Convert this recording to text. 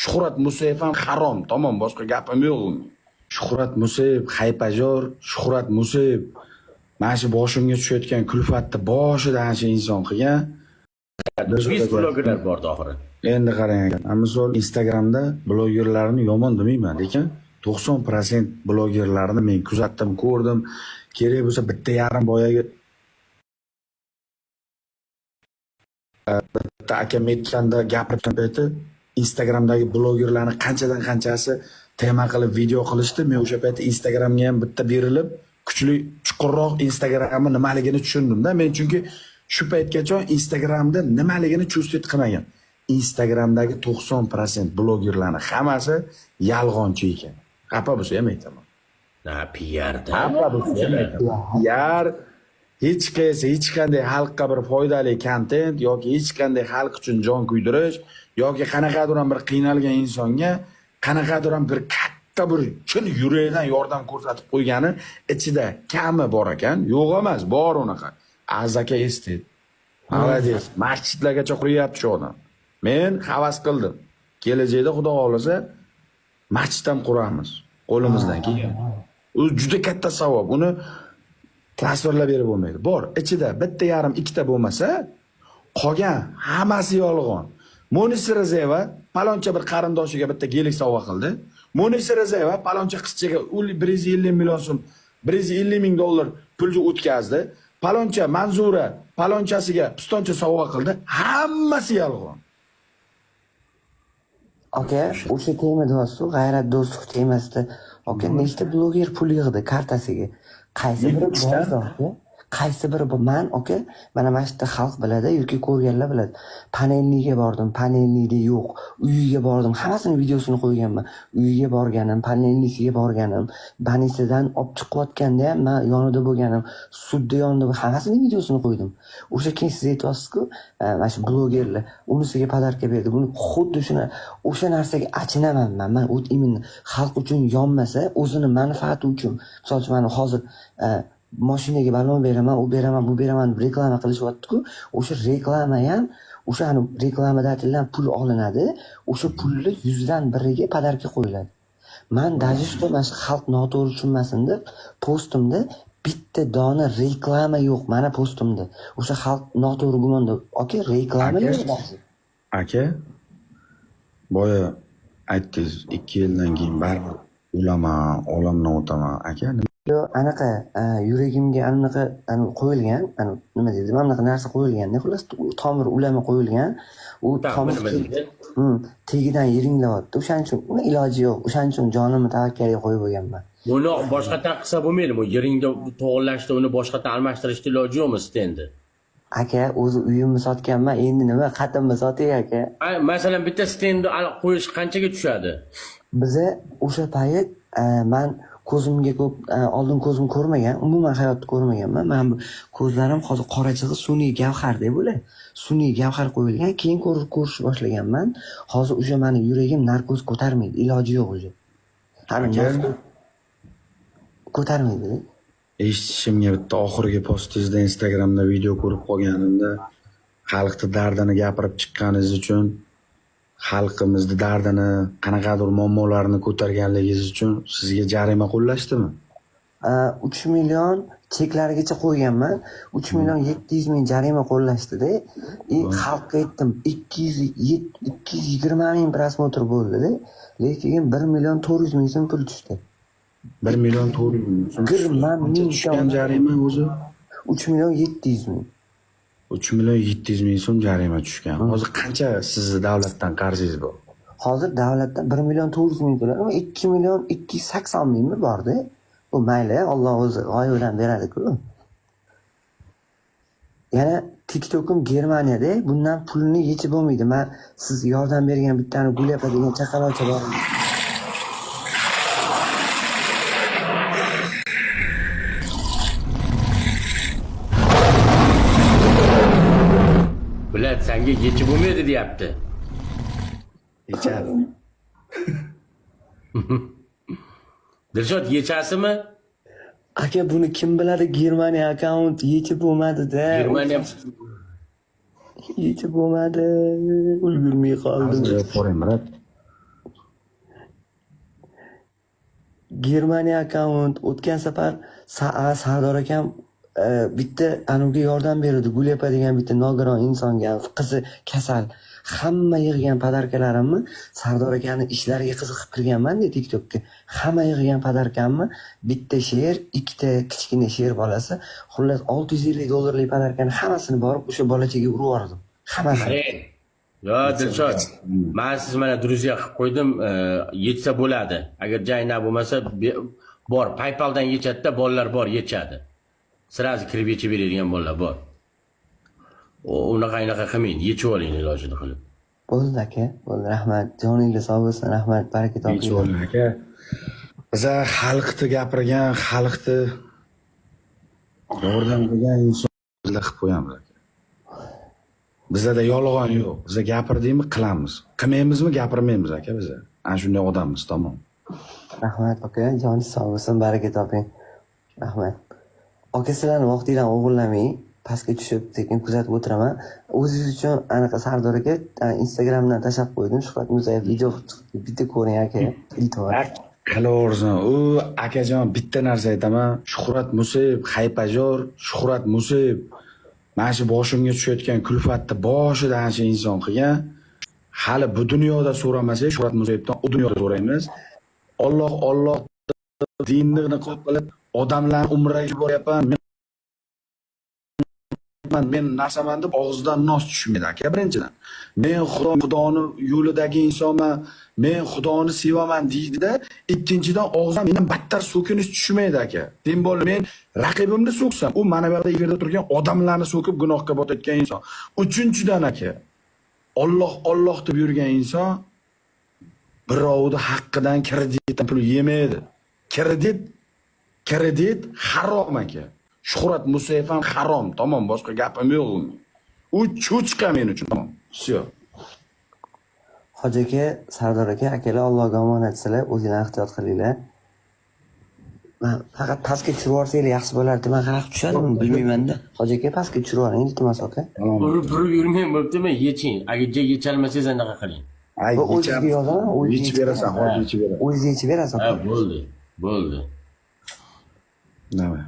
Shuhrat Musayev ham harom, tamom, boshqa gapim yo'q uni. Shuhrat Musayev haypajor, Shuhrat Musayev mana shu boshimga tushayotgan kulfatni boshida ana shu inson qilgan. Biz blogerlar bor oxiri. Endi qarang ekan. Misol Instagramda blogerlarni yomon demayman, lekin 90% blogerlarni men kuzatdim, ko'rdim. Kerak bo'lsa bitta yarim boyagi bitta aka metkanda gapirgan payti Instagramdagi blogerlarni qanchadan qanchasi tema qilib video qilishdi. Men o'sha paytda Instagramga ham bitta berilib, kuchli chuqurroq Instagramni nimaligini tushundim-da. Men chunki shu paytgacha Instagramda nimaligini chustet qilmagan. Instagramdagi 90% blogerlarning hammasi yolg'onchi ekan. Xafa bo'lsa ham aytaman. PR-da. Xafa bo'lsa ham aytaman. PR hech qanday xalqqa bir foydali kontent yoki hech qanday xalq uchun jon kuydirish yoki qanaqadir ham bir qiynalgan insonga qanaqadir ham bir katta bir chin yurakdan yordam ko'rsatib qo'ygani ichida kami bor ekan. Yo'q emas, bor unaqa. Azaka estet. Молодец. Masjidlargacha quryapti shu odam. Men havas qildim. Kelajakda Xudo xolasa masjid ham quramiz. Qo'limizdan kelgan. U juda katta savob. Uni tasvirlab berib bo'lmaydi. Bor, ichida bitta yarim, ikkita bo'lmasa, qolgan hammasi yolg'on. Munisa Rizayeva paloncha bir qarindoshiga bitta gelik sovg'a qildi. Munisa Rizayeva paloncha qizchaga 150 million so'm, 150 ming dollar pulni o'tkazdi. Paloncha Manzura palonchasiga pistoncha sovg'a qildi. Hammasi yolg'on. Aka, o'sha tema do'stu, g'ayrat do'stlik temasida, aka, nechta bloger pul yig'di kartasiga? Qaysi biri bor? Qaysi biri bu? Men aka, mana mashta xalq biladi yoki ko'rganlar biladi. Panelniga bordim, panelnida yo'q. Uyiga bordim, hammasini videosini qo'yganman. Uyiga borganim, panelnisiga borganim, banisidan olib chiqayotganda ham men yonida bo'lganim, sudda yonida hammasini videosini qo'ydim. O'sha keyin siz aytasiz-ku, mana shu blogerlar unisiga podarka berdi. Buni xuddi shuni o'sha narsaga achinaman men. Men imенно xalq uchun yonmasa, o'zini manfaati uchun. Misol uchun mana hozir mashinaga ballon beraman, u beraman, bu beraman deb reklama qilishyapti-ku, o'sha reklama ham o'sha reklamadan pul olinadi, o'sha pulni 100 dan biriga podarka qo'yiladi. Men даже что mana shu xalq noto'g'ri tushunmasin deb postimda bitta dona reklama yo'q mana postimda. O'sha xalq noto'g'ri gumonda, aka, reklama yo'q. Aka, boya aytdingiz, 2 yildan keyin baribir o'laman, olamdan o'taman. Aka, anaqa yuragimga anaqa qo'yilgan, nima deydi, anaqa narsa qo'yilgan, xullas tomir ulama qo'yilgan. U tomir tegidan yiringlayapti. O'shaning uchun uni iloji yo'q. O'shaning uchun jonimni tavakkalga qo'yib qo'yganman. Buni boshqadan qilsa bo'lmaydimi? Yiringda to'g'irlashda uni boshqadan almashtirishda iloji yo'qmi endi? Aka, o'zi uyimni sotganman, endi nima qatimni sotay aka? Masalan, bitta stendni qo'yish qanchaga tushadi? Biza o'sha payt men ko'zimga ko'p oldin ko'zim ko'rmagan, umuman hayotda ko'rmaganman. Men ko'zlarim hozir qorachig'i sun'iy gavhardek bo'ladi. Sun'iy gavhar qo'yilgan, keyin ko'rish boshlaganman. Hozir o'sha meni yuragim narkoz ko'tarmaydi, iloji yo'q o'zi. Ko'tarmaydi. Eshitishimga bitta oxirgi postingizda Instagramda video ko'rib qolganimda xalqni dardini gapirib chiqqaningiz uchun, xalqimizni dardini, qanaqadir muammolarini ko'targanligingiz uchun sizga jarima qo'llashdimi? 3 million cheklarigacha qo'yganman. 3 million 700 ming jarima qo'llashdi-da. Xalqqa aytdim, 220 ming prosmotr bo'ldi-da. Lekin 1 million 400 ming so'm pul tushdi. 1 million 400 ming so'm. Tushgan jarima o'zi 3 million 700 ming. 3 million 700 ming so'm jarima tushgan. Hozir qancha sizni davlatdan qarzingiz bor? Hozir davlatdan 1 million 400 ming to'ladim, 2 million 280 mingmi bor-da. Bu mayli, Alloh o'zi g'oyibidan beradi-ku. Yana TikTok'im Germaniyada, bundan pulni yechib bo'lmaydi. Men siz yordam bergan bittani Gulapa degan chaqaloqcha bor. Bilad, senga yechib bo'lmaydi deyapti. Yechadi. Dilshod, yechasimi? Aka, buni kim biladi? Germaniya akkaunt yechib bo'lmadi-da. Germaniya yechib bo'lmadi. Ulgurmay qoldim. Qo'ring, Murat. Germaniya akkaunt o'tgan safar Sardor akam bitta anuvga yordam berdi. Gulepa degan bitta nogiron insonga, qizi kasal. Hamma yig'gan podarkalarimni Sardor akani ishlariga qiziqib kirganman-da TikTokka. Hamma yig'gan podarkamni bitta she'r, ikkita kichkina she'r bolasi, xullas $650 podarkani hammasini borib o'sha bolachaga urib yubordim. Hammasini. Yo, Dilshod, men siz mana друзья qilib qo'ydim, yetsa bo'ladi. Agar jayna bo'lmasa, bor, PayPaldan yechadi-da, bolalar bor, yechadi. Sirazi kirib yechib beradigan bolalar bor. Unaqa qilmang, yechib oling ilojini qilib. Bo'ldi aka, bo'ldi, rahmat. Joningiz sog' bo'lsin, rahmat, baraka toping. Yechib oling aka. Biza xalqni gapirgan, xalqni yordam qilgan insonlar qilib qo'yamiz aka. Bizda yolg'on yo'q. Biza gapirdikmi qilamiz. Qilmaymizmi gapirmaymiz aka biza. Ana shunday odammiz, tamom. Rahmat aka, joningiz sog' bo'lsin, baraka toping. Rahmat. Aka, sizlarni vaqtinglarni o'g'irlamang. Pastga tushib, sekin kuzatib o'tiraman. O'zingiz uchun anaqa Sardor aka Instagramdan tashlab qo'ydim. Shuhrat Musayev video bitta ko'ring aka. Iltimos. Qilaversin. U akajon bitta narsa aytaman. Shuhrat Musayev haypajor, Shuhrat Musayev mana shu boshimga tushayotgan kulfatni boshida ana shu inson qilgan. Hali bu dunyoda so'ramasak, Shuhrat Musayevdan u dunyoda so'raymiz. Alloh dinni niqob qilib odamlarni umraga yuboryapman. Men narsaman deb og'zidan nos tushmaydi aka birinchidan. Men Xudoni yo'lidagi insonman, men Xudoni sevaman deydi-da, ikkinchidan og'zidan mendan battar so'kinish tushmaydi aka. Tem bo'lib men raqibimni so'ksam, u mana bu yerda yerda turgan odamlarni so'kib gunohga botayotgan inson. Uchinchidan aka, Alloh deb yurgan inson birovni haqqidan kreditdan pul yemaydi. Kredit harom aka. Shuhrat Musayev ham harom, tamom, boshqa gapim yo'q. U cho'chqa men uchun, tamom. Всё. Hoji aka, Sardor aka, akalar Allohga omonatsizlar, o'zingizlar ehtiyot qilinglar. Men faqat pastga tushirib yuborsanglar yaxshi bo'lardi. Men qarab tushadimmi bilmayman-da. Hoji aka, pastga tushirib yuboring, iltimos aka. Urib yurmang bo'ptimi? Yeching. Agar yecholmasangiz anaqa qiling. O'zingizga yozaman, yechib berasan, hozir yechib berasan. O'zingiz yechib berasiz aka. Bo'ldi. Nima?